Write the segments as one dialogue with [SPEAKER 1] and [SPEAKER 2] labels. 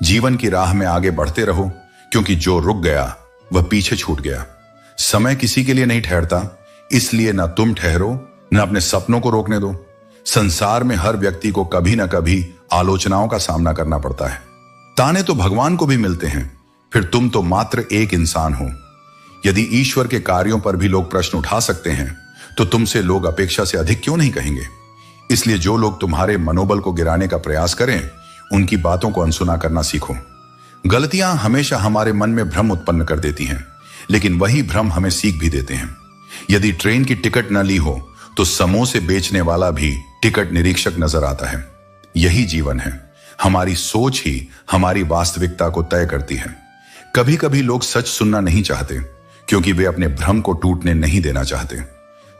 [SPEAKER 1] जीवन की राह में आगे बढ़ते रहो, क्योंकि जो रुक गया वह पीछे छूट गया। समय किसी के लिए नहीं ठहरता, इसलिए न तुम ठहरो न अपने सपनों को रोकने दो। संसार में हर व्यक्ति को कभी न कभी आलोचनाओं का सामना करना पड़ता है। ताने तो भगवान को भी मिलते हैं, फिर तुम तो मात्र एक इंसान हो। यदि ईश्वर के कार्यों पर भी लोग प्रश्न उठा सकते हैं, तो तुमसे लोग अपेक्षा से अधिक क्यों नहीं कहेंगे। इसलिए जो लोग तुम्हारे मनोबल को गिराने का प्रयास करें, उनकी बातों को अनसुना करना सीखो। गलतियां हमेशा हमारे मन में भ्रम उत्पन्न कर देती हैं, लेकिन वही भ्रम हमें सीख भी देते हैं। यदि ट्रेन की टिकट न ली हो, तो समोसे बेचने वाला भी टिकट निरीक्षक नजर आता है। यही जीवन है। हमारी सोच ही हमारी वास्तविकता को तय करती है। कभी कभी लोग सच सुनना नहीं चाहते, क्योंकि वे अपने भ्रम को टूटने नहीं देना चाहते।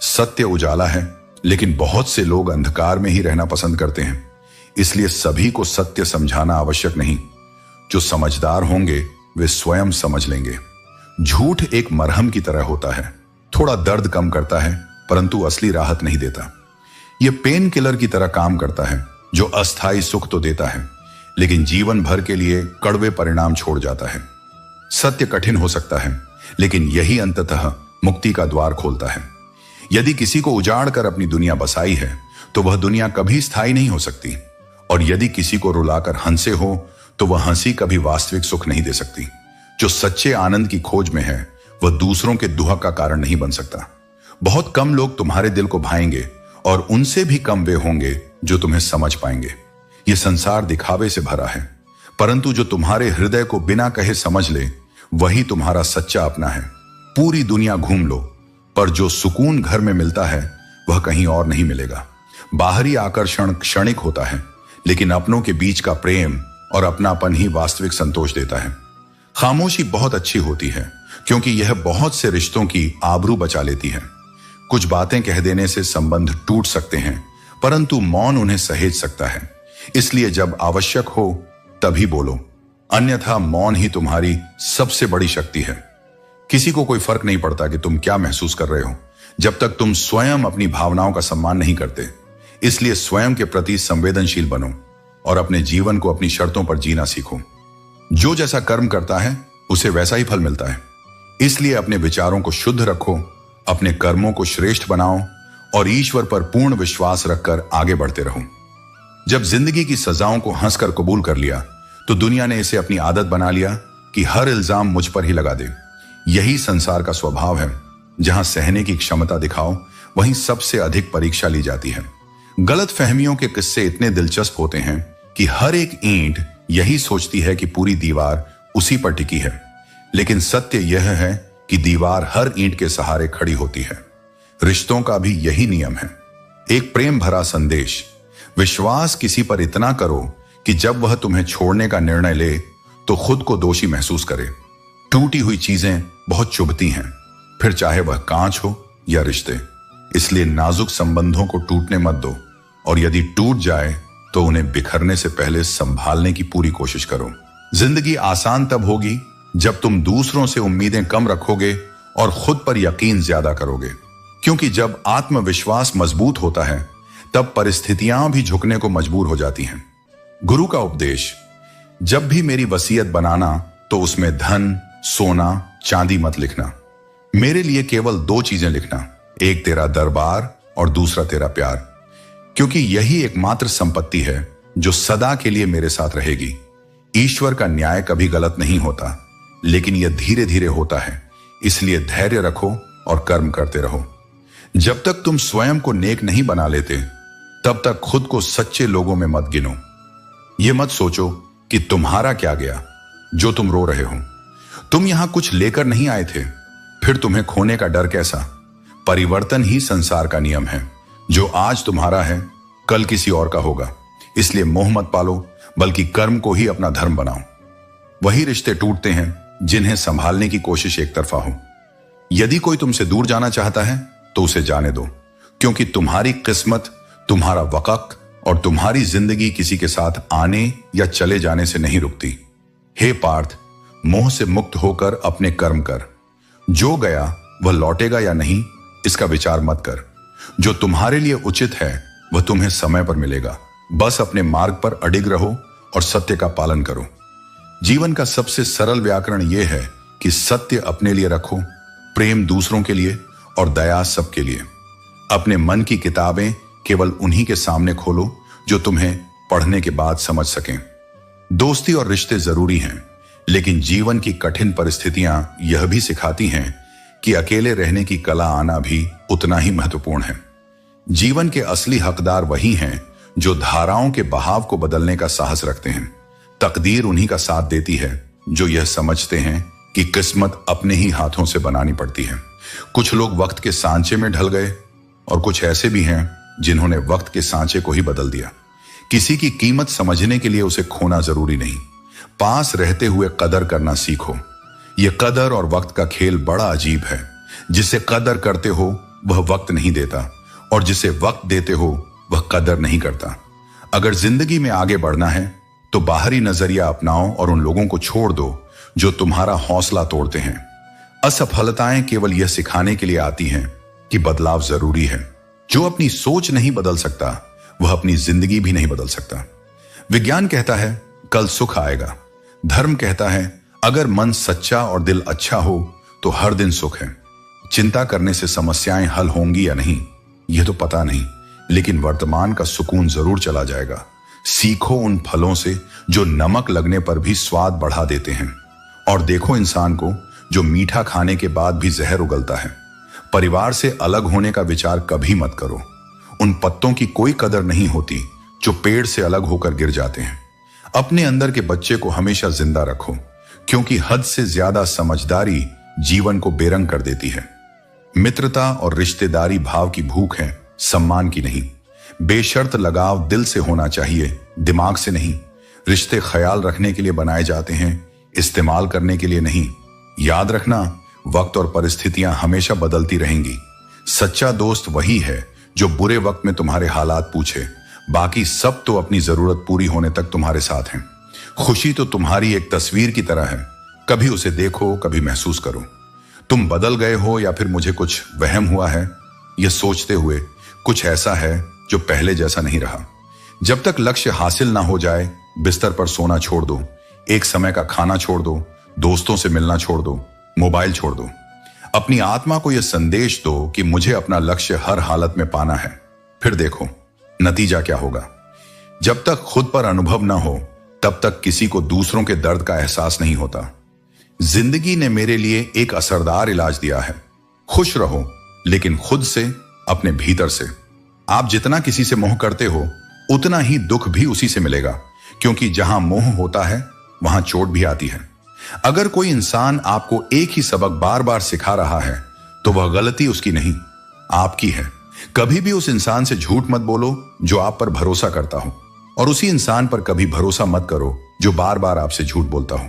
[SPEAKER 1] सत्य उजाला है, लेकिन बहुत से लोग अंधकार में ही रहना पसंद करते हैं। इसलिए सभी को सत्य समझाना आवश्यक नहीं। जो समझदार होंगे वे स्वयं समझ लेंगे। झूठ एक मरहम की तरह होता है, थोड़ा दर्द कम करता है, परंतु असली राहत नहीं देता। यह पेन किलर की तरह काम करता है, जो अस्थायी सुख तो देता है, लेकिन जीवन भर के लिए कड़वे परिणाम छोड़ जाता है। सत्य कठिन हो सकता है, लेकिन यही अंततः मुक्ति का द्वार खोलता है। यदि किसी को उजाड़ कर अपनी दुनिया बसाई है, तो वह दुनिया कभी स्थायी नहीं हो सकती। और यदि किसी को रुलाकर हंसे हो, तो वह हंसी कभी वास्तविक सुख नहीं दे सकती। जो सच्चे आनंद की खोज में है, वह दूसरों के दुहक का कारण नहीं बन सकता। बहुत कम लोग तुम्हारे दिल को भाएंगे, और उनसे भी कम वे होंगे जो तुम्हें समझ पाएंगे। यह संसार दिखावे से भरा है, परंतु जो तुम्हारे हृदय को बिना कहे समझ ले, वही तुम्हारा सच्चा अपना है। पूरी दुनिया घूम लो, पर जो सुकून घर में मिलता है, वह कहीं और नहीं मिलेगा। बाहरी आकर्षण क्षणिक होता है, लेकिन अपनों के बीच का प्रेम और अपनापन ही वास्तविक संतोष देता है। खामोशी बहुत अच्छी होती है, क्योंकि यह बहुत से रिश्तों की आबरू बचा लेती है। कुछ बातें कह देने से संबंध टूट सकते हैं, परंतु मौन उन्हें सहेज सकता है। इसलिए जब आवश्यक हो तभी बोलो, अन्यथा मौन ही तुम्हारी सबसे बड़ी शक्ति है। किसी को कोई फर्क नहीं पड़ता कि तुम क्या महसूस कर रहे हो, जब तक तुम स्वयं अपनी भावनाओं का सम्मान नहीं करते। इसलिए स्वयं के प्रति संवेदनशील बनो और अपने जीवन को अपनी शर्तों पर जीना सीखो। जो जैसा कर्म करता है, उसे वैसा ही फल मिलता है। इसलिए अपने विचारों को शुद्ध रखो, अपने कर्मों को श्रेष्ठ बनाओ और ईश्वर पर पूर्ण विश्वास रखकर आगे बढ़ते रहो। जब जिंदगी की सजाओं को हंसकर कबूल कर लिया, तो दुनिया ने इसे अपनी आदत बना लिया कि हर इल्जाम मुझ पर ही लगा दे। यही संसार का स्वभाव है। जहां सहने की क्षमता दिखाओ, वहीं सबसे अधिक परीक्षा ली जाती है। गलत फहमियों के किस्से इतने दिलचस्प होते हैं कि हर एक ईंट यही सोचती है कि पूरी दीवार उसी पर टिकी है, लेकिन सत्य यह है कि दीवार हर ईंट के सहारे खड़ी होती है। रिश्तों का भी यही नियम है। एक प्रेम भरा संदेश, विश्वास किसी पर इतना करो कि जब वह तुम्हें छोड़ने का निर्णय ले, तो खुद को दोषी महसूस करे। टूटी हुई चीजें बहुत चुभती हैं, फिर चाहे वह कांच हो या रिश्ते। इसलिए नाजुक संबंधों को टूटने मत दो, और यदि टूट जाए तो उन्हें बिखरने से पहले संभालने की पूरी कोशिश करो। जिंदगी आसान तब होगी जब तुम दूसरों से उम्मीदें कम रखोगे और खुद पर यकीन ज्यादा करोगे, क्योंकि जब आत्मविश्वास मजबूत होता है, तब परिस्थितियां भी झुकने को मजबूर हो जाती हैं। गुरु का उपदेश, जब भी मेरी वसीयत बनाना तो उसमें धन, सोना, चांदी मत लिखना। मेरे लिए केवल 2 चीजें लिखना, एक तेरा दरबार और दूसरा तेरा प्यार, क्योंकि यही एकमात्र संपत्ति है जो सदा के लिए मेरे साथ रहेगी। ईश्वर का न्याय कभी गलत नहीं होता, लेकिन यह धीरे धीरे होता है। इसलिए धैर्य रखो और कर्म करते रहो। जब तक तुम स्वयं को नेक नहीं बना लेते, तब तक खुद को सच्चे लोगों में मत गिनो। यह मत सोचो कि तुम्हारा क्या गया जो तुम रो रहे हो। तुम यहां कुछ लेकर नहीं आए थे, फिर तुम्हें खोने का डर कैसा। परिवर्तन ही संसार का नियम है। जो आज तुम्हारा है, कल किसी और का होगा। इसलिए मोह मत पालो, बल्कि कर्म को ही अपना धर्म बनाओ। वही रिश्ते टूटते हैं जिन्हें संभालने की कोशिश एक तरफा हो। यदि कोई तुमसे दूर जाना चाहता है, तो उसे जाने दो, क्योंकि तुम्हारी किस्मत, तुम्हारा वक्त और तुम्हारी जिंदगी किसी के साथ आने या चले जाने से नहीं रुकती। हे पार्थ, मोह से मुक्त होकर अपने कर्म कर। जो गया वह लौटेगा या नहीं, इसका विचार मत कर। जो तुम्हारे लिए उचित है वह तुम्हें समय पर मिलेगा। बस अपने मार्ग पर अडिग रहो और सत्य का पालन करो। जीवन का सबसे सरल व्याकरण यह है कि सत्य अपने लिए रखो, प्रेम दूसरों के लिए और दया सबके लिए। अपने मन की किताबें केवल उन्हीं के सामने खोलो जो तुम्हें पढ़ने के बाद समझ सकें। दोस्ती और रिश्ते जरूरी हैं, लेकिन जीवन की कठिन परिस्थितियां यह भी सिखाती हैं कि अकेले रहने की कला आना भी उतना ही महत्वपूर्ण है। जीवन के असली हकदार वही हैं जो धाराओं के बहाव को बदलने का साहस रखते हैं। तकदीर उन्हीं का साथ देती है जो यह समझते हैं कि किस्मत अपने ही हाथों से बनानी पड़ती है। कुछ लोग वक्त के सांचे में ढल गए और कुछ ऐसे भी हैं जिन्होंने वक्त के सांचे को ही बदल दिया। किसी की कीमत समझने के लिए उसे खोना जरूरी नहीं, पास रहते हुए कदर करना सीखो। यह कदर और वक्त का खेल बड़ा अजीब है। जिसे कदर करते हो वह वक्त नहीं देता, और जिसे वक्त देते हो वह कदर नहीं करता। अगर जिंदगी में आगे बढ़ना है तो बाहरी नजरिया अपनाओ और उन लोगों को छोड़ दो जो तुम्हारा हौसला तोड़ते हैं। असफलताएं केवल यह सिखाने के लिए आती हैं कि बदलाव जरूरी है। जो अपनी सोच नहीं बदल सकता वह अपनी जिंदगी भी नहीं बदल सकता। विज्ञान कहता है कल सुख आएगा। धर्म कहता है अगर मन सच्चा और दिल अच्छा हो तो हर दिन सुख है। चिंता करने से समस्याएं हल होंगी या नहीं यह तो पता नहीं, लेकिन वर्तमान का सुकून जरूर चला जाएगा। सीखो उन फलों से जो नमक लगने पर भी स्वाद बढ़ा देते हैं, और देखो इंसान को जो मीठा खाने के बाद भी जहर उगलता है। परिवार से अलग होने का विचार कभी मत करो। उन पत्तों की कोई कदर नहीं होती जो पेड़ से अलग होकर गिर जाते हैं। अपने अंदर के बच्चे को हमेशा जिंदा रखो, क्योंकि हद से ज्यादा समझदारी जीवन को बेरंग कर देती है। मित्रता और रिश्तेदारी भाव की भूख है, सम्मान की नहीं। बेशर्त लगाव दिल से होना चाहिए, दिमाग से नहीं। रिश्ते ख्याल रखने के लिए बनाए जाते हैं, इस्तेमाल करने के लिए नहीं। याद रखना, वक्त और परिस्थितियां हमेशा बदलती रहेंगी। सच्चा दोस्त वही है जो बुरे वक्त में तुम्हारे हालात पूछे, बाकी सब तो अपनी जरूरत पूरी होने तक तुम्हारे साथ हैं। खुशी तो तुम्हारी एक तस्वीर की तरह है, कभी उसे देखो, कभी महसूस करो। तुम बदल गए हो या फिर मुझे कुछ वहम हुआ है, यह सोचते हुए कुछ ऐसा है जो पहले जैसा नहीं रहा। जब तक लक्ष्य हासिल ना हो जाए बिस्तर पर सोना छोड़ दो, एक समय का खाना छोड़ दो, दोस्तों से मिलना छोड़ दो, मोबाइल छोड़ दो। अपनी आत्मा को यह संदेश दो कि मुझे अपना लक्ष्य हर हालत में पाना है, फिर देखो नतीजा क्या होगा। जब तक खुद पर अनुभव ना हो तब तक किसी को दूसरों के दर्द का एहसास नहीं होता। जिंदगी ने मेरे लिए एक असरदार इलाज दिया है। खुश रहो, लेकिन खुद से, अपने भीतर से। आप जितना किसी से मोह करते हो उतना ही दुख भी उसी से मिलेगा, क्योंकि जहां मोह होता है वहां चोट भी आती है। अगर कोई इंसान आपको एक ही सबक बार बार सिखा रहा है तो वह गलती उसकी नहीं, आपकी है। कभी भी उस इंसान से झूठ मत बोलो जो आप पर भरोसा करता हो, और उसी इंसान पर कभी भरोसा मत करो जो बार बार आपसे झूठ बोलता हो।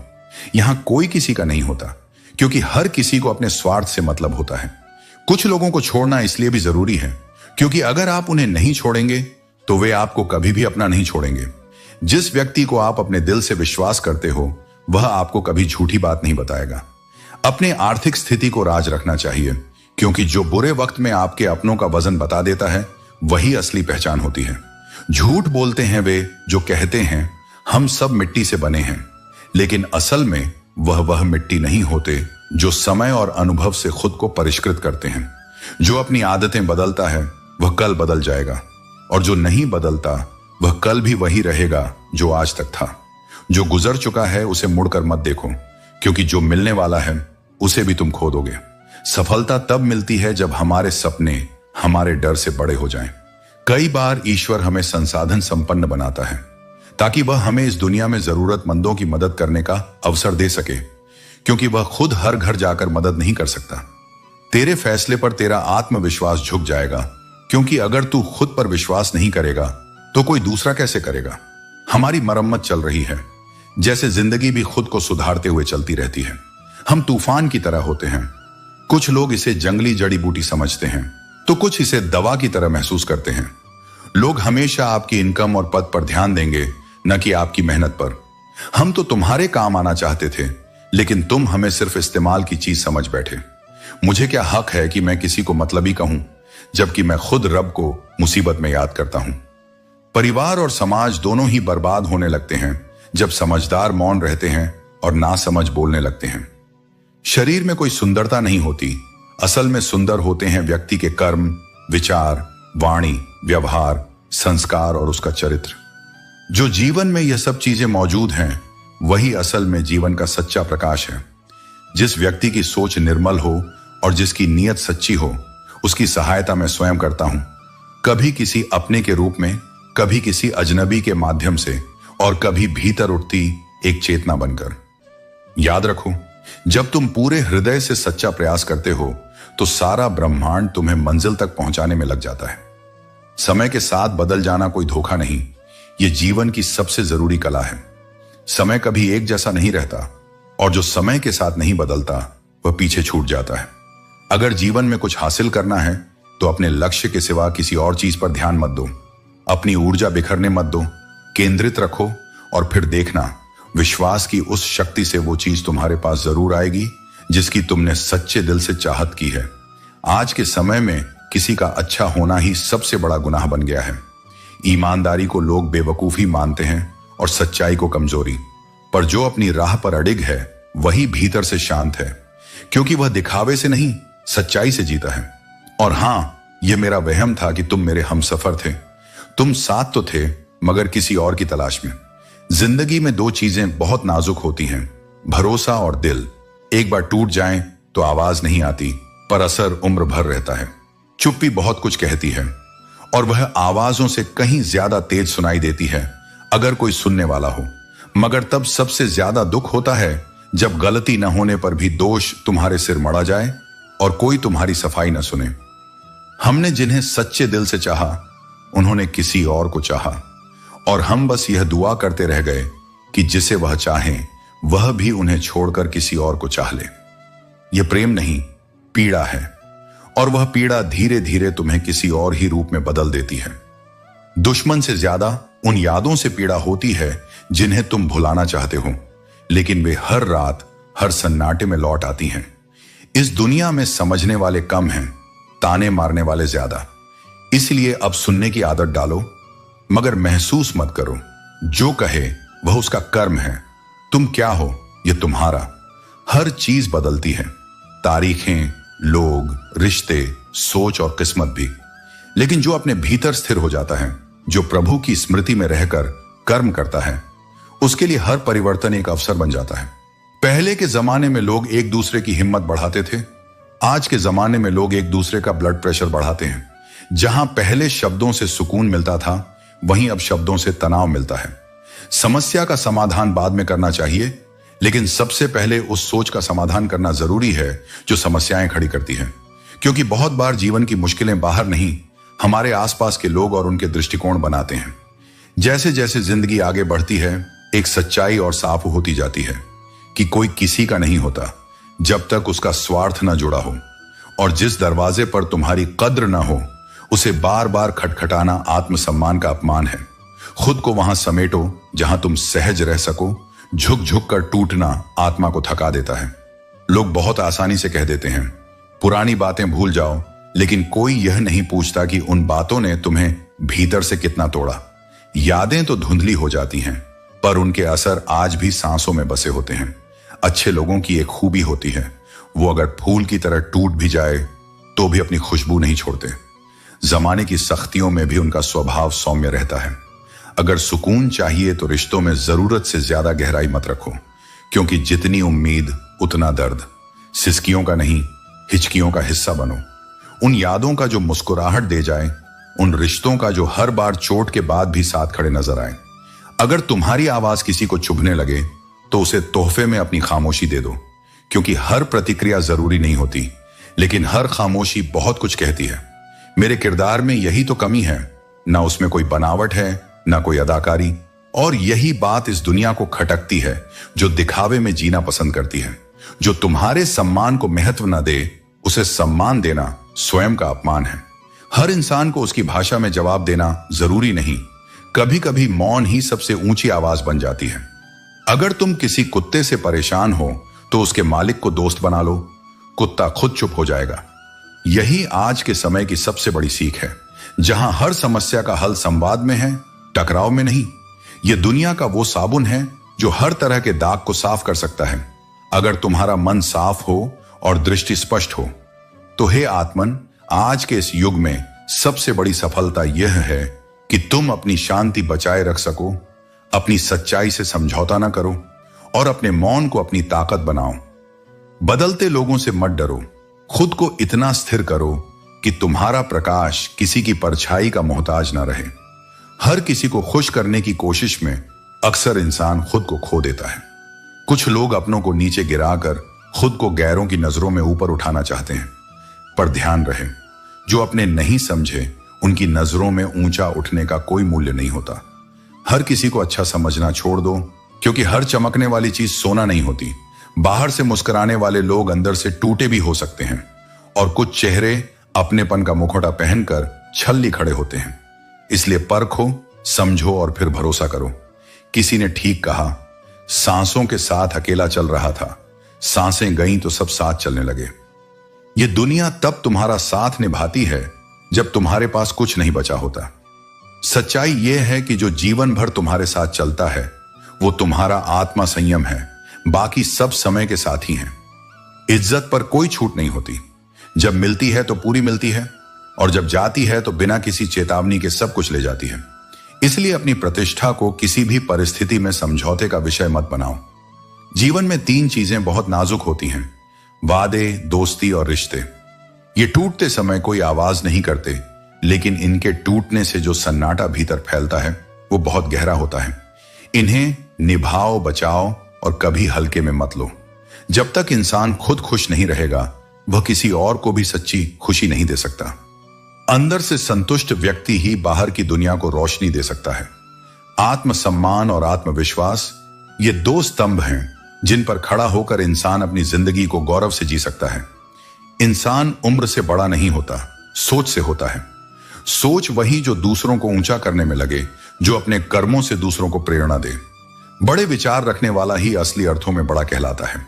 [SPEAKER 1] यहां कोई किसी का नहीं होता, क्योंकि हर किसी को अपने स्वार्थ से मतलब होता है। कुछ लोगों को छोड़ना इसलिए भी जरूरी है क्योंकि अगर आप उन्हें नहीं छोड़ेंगे तो वे आपको कभी भी अपना नहीं छोड़ेंगे। जिस व्यक्ति को आप अपने दिल से विश्वास करते हो वह आपको कभी झूठी बात नहीं बताएगा। अपने आर्थिक स्थिति को राज रखना चाहिए, क्योंकि जो बुरे वक्त में आपके अपनों का वजन बता देता है वही असली पहचान होती है। झूठ बोलते हैं वे जो कहते हैं हम सब मिट्टी से बने हैं, लेकिन असल में वह मिट्टी नहीं होते जो समय और अनुभव से खुद को परिष्कृत करते हैं। जो अपनी आदतें बदलता है वह कल बदल जाएगा, और जो नहीं बदलता वह कल भी वही रहेगा जो आज तक था। जो गुजर चुका है उसे मुड़कर मत देखो, क्योंकि जो मिलने वाला है उसे भी तुम खो दोगे। सफलता तब मिलती है जब हमारे सपने हमारे डर से बड़े हो जाएं। कई बार ईश्वर हमें संसाधन संपन्न बनाता है ताकि वह हमें इस दुनिया में जरूरतमंदों की मदद करने का अवसर दे सके, क्योंकि वह खुद हर घर जाकर मदद नहीं कर सकता। तेरे फैसले पर तेरा आत्मविश्वास झुक जाएगा, क्योंकि अगर तू खुद पर विश्वास नहीं करेगा तो कोई दूसरा कैसे करेगा। हमारी मरम्मत चल रही है, जैसे जिंदगी भी खुद को सुधारते हुए चलती रहती है। हम तूफान की तरह होते हैं। कुछ लोग इसे जंगली जड़ी बूटी समझते हैं तो कुछ इसे दवा की तरह महसूस करते हैं। लोग हमेशा आपकी इनकम और पद पर ध्यान देंगे, न कि आपकी मेहनत पर। हम तो तुम्हारे काम आना चाहते थे, लेकिन तुम हमें सिर्फ इस्तेमाल की चीज समझ बैठे। मुझे क्या हक है कि मैं किसी को मतलबी कहूं, जबकि मैं खुद रब को मुसीबत में याद करता हूं। परिवार और समाज दोनों ही बर्बाद होने लगते हैं जब समझदार मौन रहते हैं और नासमझ बोलने लगते हैं। शरीर में कोई सुंदरता नहीं होती, असल में सुंदर होते हैं व्यक्ति के कर्म, विचार, वाणी, व्यवहार, संस्कार और उसका चरित्र। जो जीवन में यह सब चीजें मौजूद हैं वही असल में जीवन का सच्चा प्रकाश है। जिस व्यक्ति की सोच निर्मल हो और जिसकी नीयत सच्ची हो, उसकी सहायता मैं स्वयं करता हूं, कभी किसी अपने के रूप में, कभी किसी अजनबी के माध्यम से और कभी भीतर उठती एक चेतना बनकर। याद रखो, जब तुम पूरे हृदय से सच्चा प्रयास करते हो तो सारा ब्रह्मांड तुम्हें मंजिल तक पहुंचाने में लग जाता है। समय के साथ बदल जाना कोई धोखा नहीं, यह जीवन की सबसे जरूरी कला है। समय कभी एक जैसा नहीं रहता और जो समय के साथ नहीं बदलता वह पीछे छूट जाता है। अगर जीवन में कुछ हासिल करना है तो अपने लक्ष्य के सिवा किसी और चीज पर ध्यान मत दो, अपनी ऊर्जा बिखरने मत दो, केंद्रित रखो और फिर देखना, विश्वास की उस शक्ति से वो चीज तुम्हारे पास जरूर आएगी जिसकी तुमने सच्चे दिल से चाहत की है। आज के समय में किसी का अच्छा होना ही सबसे बड़ा गुनाह बन गया है। ईमानदारी को लोग बेवकूफी मानते हैं और सच्चाई को कमजोरी, पर जो अपनी राह पर अडिग है वही भीतर से शांत है, क्योंकि वह दिखावे से नहीं, सच्चाई से जीता है। और हां, यह मेरा वहम था कि तुम मेरे हमसफर थे। तुम साथ तो थे मगर किसी और की तलाश में। जिंदगी में दो चीजें बहुत नाजुक होती हैं, भरोसा और दिल। एक बार टूट जाएं तो आवाज नहीं आती, पर असर उम्र भर रहता है। चुप्पी बहुत कुछ कहती है और वह आवाजों से कहीं ज्यादा तेज सुनाई देती है अगर कोई सुनने वाला हो, मगर तब सबसे ज्यादा दुख होता है जब गलती न होने पर भी दोष तुम्हारे सिर मढ़ा जाए और कोई तुम्हारी सफाई न सुने। हमने जिन्हें सच्चे दिल से चाहा उन्होंने किसी और को चाहा और हम बस यह दुआ करते रह गए कि जिसे वह चाहें वह भी उन्हें छोड़कर किसी और को चाह ले। यह प्रेम नहीं, पीड़ा है, और वह पीड़ा धीरे धीरे तुम्हें किसी और ही रूप में बदल देती है। दुश्मन से ज्यादा उन यादों से पीड़ा होती है जिन्हें तुम भुलाना चाहते हो, लेकिन वे हर रात हर सन्नाटे में लौट आती हैं। इस दुनिया में समझने वाले कम हैं, ताने मारने वाले ज्यादा। इसलिए अब सुनने की आदत डालो, मगर महसूस मत करो। जो कहे वह उसका कर्म है। तुम क्या हो यह तुम्हारा। हर चीज बदलती है, तारीखें, लोग, रिश्ते, सोच और किस्मत भी, लेकिन जो अपने भीतर स्थिर हो जाता है, जो प्रभु की स्मृति में रहकर कर्म करता है, उसके लिए हर परिवर्तन एक अवसर बन जाता है। पहले के जमाने में लोग एक दूसरे की हिम्मत बढ़ाते थे, आज के जमाने में लोग एक दूसरे का ब्लड प्रेशर बढ़ाते हैं। जहां पहले शब्दों से सुकून मिलता था वहीं अब शब्दों से तनाव मिलता है। समस्या का समाधान बाद में करना चाहिए, लेकिन सबसे पहले उस सोच का समाधान करना जरूरी है जो समस्याएं खड़ी करती है, क्योंकि बहुत बार जीवन की मुश्किलें बाहर नहीं, हमारे आसपास के लोग और उनके दृष्टिकोण बनाते हैं। जैसे जैसे जिंदगी आगे बढ़ती है एक सच्चाई और साफ होती जाती है कि कोई किसी का नहीं होता जब तक उसका स्वार्थ न जुड़ा हो, और जिस दरवाजे पर तुम्हारी कद्र न हो उसे बार बार खटखटाना आत्मसम्मान का अपमान है। खुद को वहां समेटो जहां तुम सहज रह सको। झुक झुक कर टूटना आत्मा को थका देता है। लोग बहुत आसानी से कह देते हैं पुरानी बातें भूल जाओ, लेकिन कोई यह नहीं पूछता कि उन बातों ने तुम्हें भीतर से कितना तोड़ा। यादें तो धुंधली हो जाती हैं, पर उनके असर आज भी सांसों में बसे होते हैं। अच्छे लोगों की एक खूबी होती है, वो अगर फूल की तरह टूट भी जाए तो भी अपनी खुशबू नहीं छोड़ते। जमाने की सख्तियों में भी उनका स्वभाव सौम्य रहता है। अगर सुकून चाहिए तो रिश्तों में जरूरत से ज्यादा गहराई मत रखो, क्योंकि जितनी उम्मीद उतना दर्द। सिसकियों का नहीं, हिचकियों का हिस्सा बनो। उन यादों का जो मुस्कुराहट दे जाए, उन रिश्तों का जो हर बार चोट के बाद भी साथ खड़े नजर आए। अगर तुम्हारी आवाज किसी को चुभने लगे तो उसे तोहफे में अपनी खामोशी दे दो, क्योंकि हर प्रतिक्रिया जरूरी नहीं होती, लेकिन हर खामोशी बहुत कुछ कहती है। मेरे किरदार में यही तो कमी है, ना उसमें कोई बनावट है ना कोई अदाकारी, और यही बात इस दुनिया को खटकती है जो दिखावे में जीना पसंद करती है। जो तुम्हारे सम्मान को महत्व न दे उसे सम्मान देना स्वयं का अपमान है। हर इंसान को उसकी भाषा में जवाब देना जरूरी नहीं, कभी कभी मौन ही सबसे ऊंची आवाज बन जाती है। अगर तुम किसी कुत्ते से परेशान हो तो उसके मालिक को दोस्त बना लो, कुत्ता खुद चुप हो जाएगा। यही आज के समय की सबसे बड़ी सीख है, जहां हर समस्या का हल संवाद में है, टकराव में नहीं। यह दुनिया का वो साबुन है जो हर तरह के दाग को साफ कर सकता है। अगर तुम्हारा मन साफ हो और दृष्टि स्पष्ट हो तो हे आत्मन, आज के इस युग में सबसे बड़ी सफलता यह है कि तुम अपनी शांति बचाए रख सको, अपनी सच्चाई से समझौता ना करो और अपने मौन को अपनी ताकत बनाओ। बदलते लोगों से मत डरो, खुद को इतना स्थिर करो कि तुम्हारा प्रकाश किसी की परछाई का मोहताज ना रहे। हर किसी को खुश करने की कोशिश में अक्सर इंसान खुद को खो देता है। कुछ लोग अपनों को नीचे गिराकर खुद को गैरों की नजरों में ऊपर उठाना चाहते हैं, पर ध्यान रहे, जो अपने नहीं समझे उनकी नजरों में ऊंचा उठने का कोई मूल्य नहीं होता। हर किसी को अच्छा समझना छोड़ दो, क्योंकि हर चमकने वाली चीज सोना नहीं होती। बाहर से मुस्कुराने वाले लोग अंदर से टूटे भी हो सकते हैं, और कुछ चेहरे अपनेपन का मुखौटा पहनकर छल्ली खड़े होते हैं। इसलिए परखो, समझो और फिर भरोसा करो। किसी ने ठीक कहा, सांसों के साथ अकेला चल रहा था, सांसें गईं तो सब साथ चलने लगे। ये दुनिया तब तुम्हारा साथ निभाती है जब तुम्हारे पास कुछ नहीं बचा होता। सच्चाई यह है कि जो जीवन भर तुम्हारे साथ चलता है वो तुम्हारा आत्मा संयम है, बाकी सब समय के साथ ही हैं। इज्जत पर कोई छूट नहीं होती। जब मिलती है तो पूरी मिलती है, और जब जाती है तो बिना किसी चेतावनी के सब कुछ ले जाती है। इसलिए अपनी प्रतिष्ठा को किसी भी परिस्थिति में समझौते का विषय मत बनाओ। जीवन में 3 चीजें बहुत नाजुक होती हैं, वादे, दोस्ती और रिश्ते। ये टूटते समय कोई आवाज नहीं करते, लेकिन इनके टूटने से जो सन्नाटा भीतर फैलता है वो बहुत गहरा होता है। इन्हें निभाओ, बचाओ और कभी हल्के में मत लो। जब तक इंसान खुद खुश नहीं रहेगा, वह किसी और को भी सच्ची खुशी नहीं दे सकता। अंदर से संतुष्ट व्यक्ति ही बाहर की दुनिया को रोशनी दे सकता है। आत्मसम्मान और आत्मविश्वास, ये 2 स्तंभ हैं जिन पर खड़ा होकर इंसान अपनी जिंदगी को गौरव से जी सकता है। इंसान उम्र से बड़ा नहीं होता, सोच से होता है। सोच वही जो दूसरों को ऊंचा करने में लगे, जो अपने कर्मों से दूसरों को प्रेरणा दे। बड़े विचार रखने वाला ही असली अर्थों में बड़ा कहलाता है।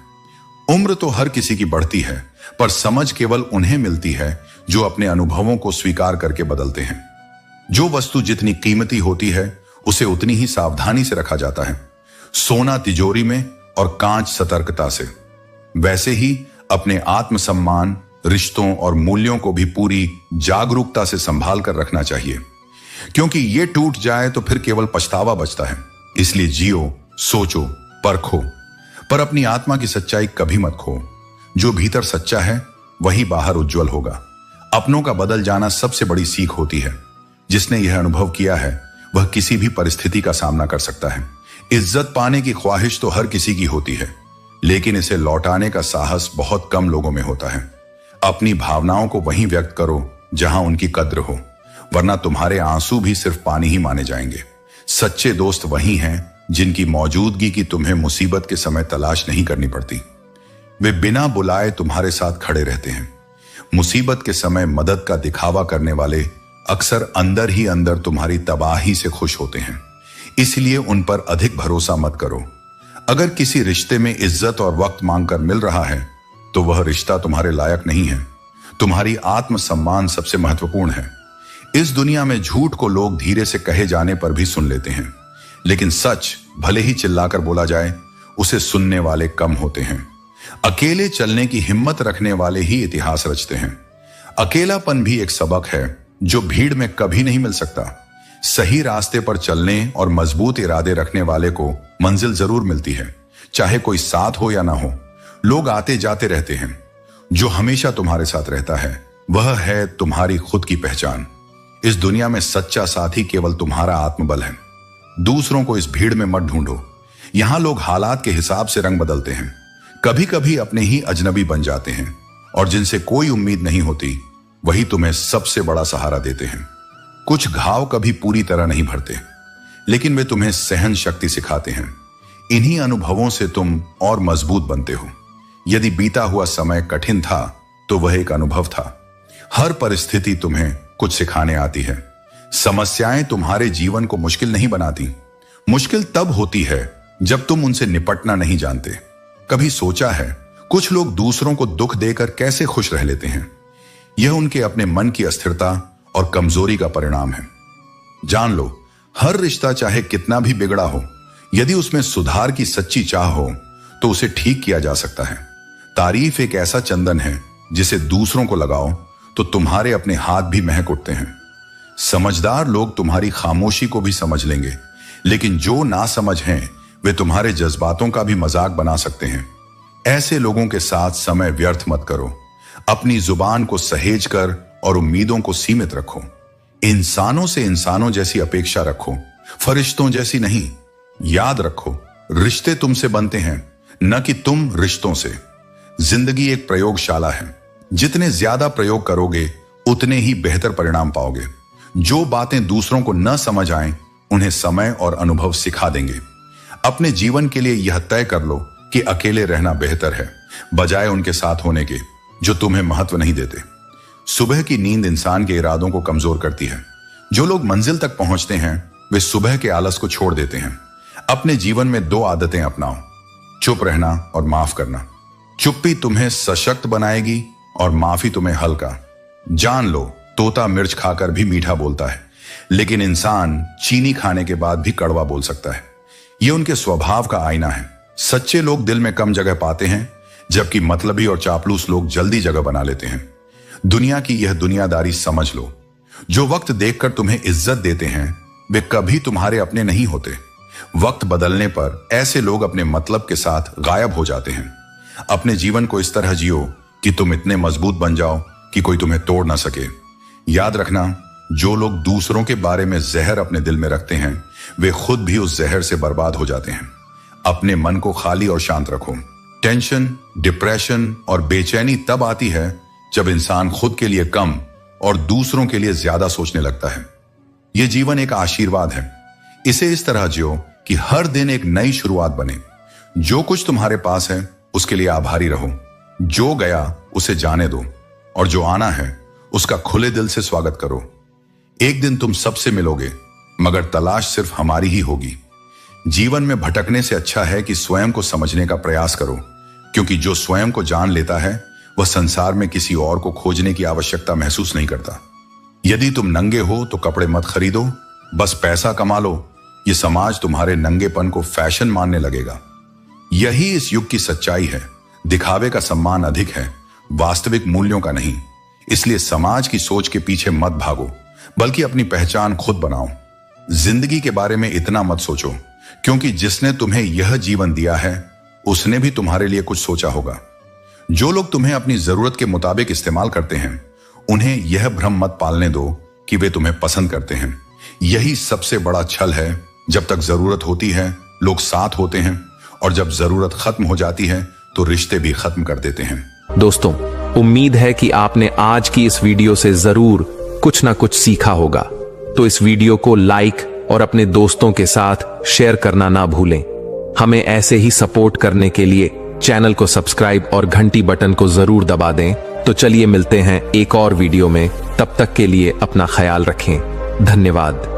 [SPEAKER 1] उम्र तो हर किसी की बढ़ती है, पर समझ केवल उन्हें मिलती है जो अपने अनुभवों को स्वीकार करके बदलते हैं। जो वस्तु जितनी कीमती होती है उसे उतनी ही सावधानी से रखा जाता है। सोना तिजोरी में और कांच सतर्कता से। वैसे ही अपने आत्मसम्मान, रिश्तों और मूल्यों को भी पूरी जागरूकता से संभाल कर रखना चाहिए, क्योंकि ये टूट जाए तो फिर केवल पछतावा बचता है। इसलिए जियो, सोचो, परखो, पर अपनी आत्मा की सच्चाई कभी मत खो। जो भीतर सच्चा है वही बाहर उज्जवल होगा। अपनों का बदल जाना सबसे बड़ी सीख होती है। जिसने यह अनुभव किया है वह किसी भी परिस्थिति का सामना कर सकता है। इज्जत पाने की ख्वाहिश तो हर किसी की होती है, लेकिन इसे लौटाने का साहस बहुत कम लोगों में होता है। अपनी भावनाओं को वहीं व्यक्त करो जहां उनकी कद्र हो, वरना तुम्हारे आंसू भी सिर्फ पानी ही माने जाएंगे। सच्चे दोस्त वही हैं जिनकी मौजूदगी की तुम्हें मुसीबत के समय तलाश नहीं करनी पड़ती। वे बिना बुलाए तुम्हारे साथ खड़े रहते हैं। मुसीबत के समय मदद का दिखावा करने वाले अक्सर अंदर ही अंदर तुम्हारी तबाही से खुश होते हैं। इसलिए उन पर अधिक भरोसा मत करो। अगर किसी रिश्ते में इज्जत और वक्त मांगकर मिल रहा है तो वह रिश्ता तुम्हारे लायक नहीं है। तुम्हारी आत्मसम्मान सबसे महत्वपूर्ण है। इस दुनिया में झूठ को लोग धीरे से कहे जाने पर भी सुन लेते हैं, लेकिन सच भले ही चिल्लाकर बोला जाए उसे सुनने वाले कम होते हैं। अकेले चलने की हिम्मत रखने वाले ही इतिहास रचते हैं। अकेलापन भी एक सबक है जो भीड़ में कभी नहीं मिल सकता। सही रास्ते पर चलने और मजबूत इरादे रखने वाले को मंजिल जरूर मिलती है, चाहे कोई साथ हो या ना हो। लोग आते जाते रहते हैं, जो हमेशा तुम्हारे साथ रहता है वह है तुम्हारी खुद की पहचान। इस दुनिया में सच्चा साथी केवल तुम्हारा आत्मबल है। दूसरों को इस भीड़ में मत ढूंढो। यहां लोग हालात के हिसाब से रंग बदलते हैं, कभी कभी अपने ही अजनबी बन जाते हैं, और जिनसे कोई उम्मीद नहीं होती वही तुम्हें सबसे बड़ा सहारा देते हैं। कुछ घाव कभी पूरी तरह नहीं भरते, लेकिन वे तुम्हें सहन शक्ति सिखाते हैं। इन्हीं अनुभवों से तुम और मजबूत बनते हो। यदि बीता हुआ समय कठिन था तो वह एक अनुभव था। हर परिस्थिति तुम्हें कुछ सिखाने आती है। समस्याएं तुम्हारे जीवन को मुश्किल नहीं बनाती। मुश्किल तब होती है जब तुम उनसे निपटना नहीं जानते। कभी सोचा है कुछ लोग दूसरों को दुख देकर कैसे खुश रह लेते हैं? यह उनके अपने मन की अस्थिरता और कमजोरी का परिणाम है। जान लो, हर रिश्ता चाहे कितना भी बिगड़ा हो यदि उसमें सुधार की सच्ची चाह हो तो उसे ठीक किया जा सकता है। तारीफ एक ऐसा चंदन है जिसे दूसरों को लगाओ तो तुम्हारे अपने हाथ भी महक उठते हैं। समझदार लोग तुम्हारी खामोशी को भी समझ लेंगे, लेकिन जो नासमझ हैं वे तुम्हारे जज्बातों का भी मजाक बना सकते हैं। ऐसे लोगों के साथ समय व्यर्थ मत करो। अपनी जुबान को सहेज कर और उम्मीदों को सीमित रखो। इंसानों से इंसानों जैसी अपेक्षा रखो, फरिश्तों जैसी नहीं। याद रखो, रिश्ते तुमसे बनते हैं, न कि तुम रिश्तों से। जिंदगी एक प्रयोगशाला है। जितने ज्यादा प्रयोग करोगे उतने ही बेहतर परिणाम पाओगे। जो बातें दूसरों को न समझ आए उन्हें समय और अनुभव सिखा देंगे। अपने जीवन के लिए यह तय कर लो कि अकेले रहना बेहतर है, बजाय उनके साथ होने के जो तुम्हें महत्व नहीं देते। सुबह की नींद इंसान के इरादों को कमजोर करती है। जो लोग मंजिल तक पहुंचते हैं वे सुबह के आलस को छोड़ देते हैं। अपने जीवन में 2 आदतें अपनाओ, चुप रहना और माफ करना। चुप्पी तुम्हें सशक्त बनाएगी और माफी तुम्हें हल्का। जान लो, तोता मिर्च खाकर भी मीठा बोलता है, लेकिन इंसान चीनी खाने के बाद भी कड़वा बोल सकता है। यह उनके स्वभाव का आईना है। सच्चे लोग दिल में कम जगह पाते हैं, जबकि मतलबी और चापलूस लोग जल्दी जगह बना लेते हैं। दुनिया की यह दुनियादारी समझ लो। जो वक्त देखकर तुम्हें इज्जत देते हैं वे कभी तुम्हारे अपने नहीं होते। वक्त बदलने पर ऐसे लोग अपने मतलब के साथ गायब हो जाते हैं। अपने जीवन को इस तरह जियो कि तुम इतने मजबूत बन जाओ कि कोई तुम्हें तोड़ ना सके। याद रखना, जो लोग दूसरों के बारे में जहर अपने दिल में रखते हैं वे खुद भी उस जहर से बर्बाद हो जाते हैं। अपने मन को खाली और शांत रखो। टेंशन, डिप्रेशन और बेचैनी तब आती है जब इंसान खुद के लिए कम और दूसरों के लिए ज्यादा सोचने लगता है। यह जीवन एक आशीर्वाद है। इसे इस तरह जियो कि हर दिन एक नई शुरुआत बने। जो कुछ तुम्हारे पास है उसके लिए आभारी रहो। जो गया उसे जाने दो और जो आना है उसका खुले दिल से स्वागत करो। एक दिन तुम सबसे मिलोगे, मगर तलाश सिर्फ हमारी ही होगी। जीवन में भटकने से अच्छा है कि स्वयं को समझने का प्रयास करो, क्योंकि जो स्वयं को जान लेता है वह संसार में किसी और को खोजने की आवश्यकता महसूस नहीं करता। यदि तुम नंगे हो तो कपड़े मत खरीदो, बस पैसा कमा लो। यह समाज तुम्हारे नंगेपन को फैशन मानने लगेगा। यही इस युग की सच्चाई है। दिखावे का सम्मान अधिक है, वास्तविक मूल्यों का नहीं। इसलिए समाज की सोच के पीछे मत भागो, बल्कि अपनी पहचान खुद बनाओ। जिंदगी के बारे में इतना मत सोचो, क्योंकि जिसने तुम्हें यह जीवन दिया है उसने भी तुम्हारे लिए कुछ सोचा होगा। जो लोग तुम्हें अपनी जरूरत के मुताबिक इस्तेमाल करते हैं उन्हें यह भ्रम मत पालने दो कि वे तुम्हें पसंद करते हैं। यही सबसे बड़ा छल है। जब तक जरूरत होती है लोग साथ होते हैं, और जब जरूरत खत्म हो जाती है तो रिश्ते भी खत्म कर देते हैं।
[SPEAKER 2] दोस्तों, उम्मीद है कि आपने आज की इस वीडियो से जरूर कुछ ना कुछ सीखा होगा। तो इस वीडियो को लाइक और अपने दोस्तों के साथ शेयर करना ना भूलें। हमें ऐसे ही सपोर्ट करने के लिए चैनल को सब्सक्राइब और घंटी बटन को जरूर दबा दें। तो चलिए मिलते हैं एक और वीडियो में। तब तक के लिए अपना ख्याल रखें। धन्यवाद।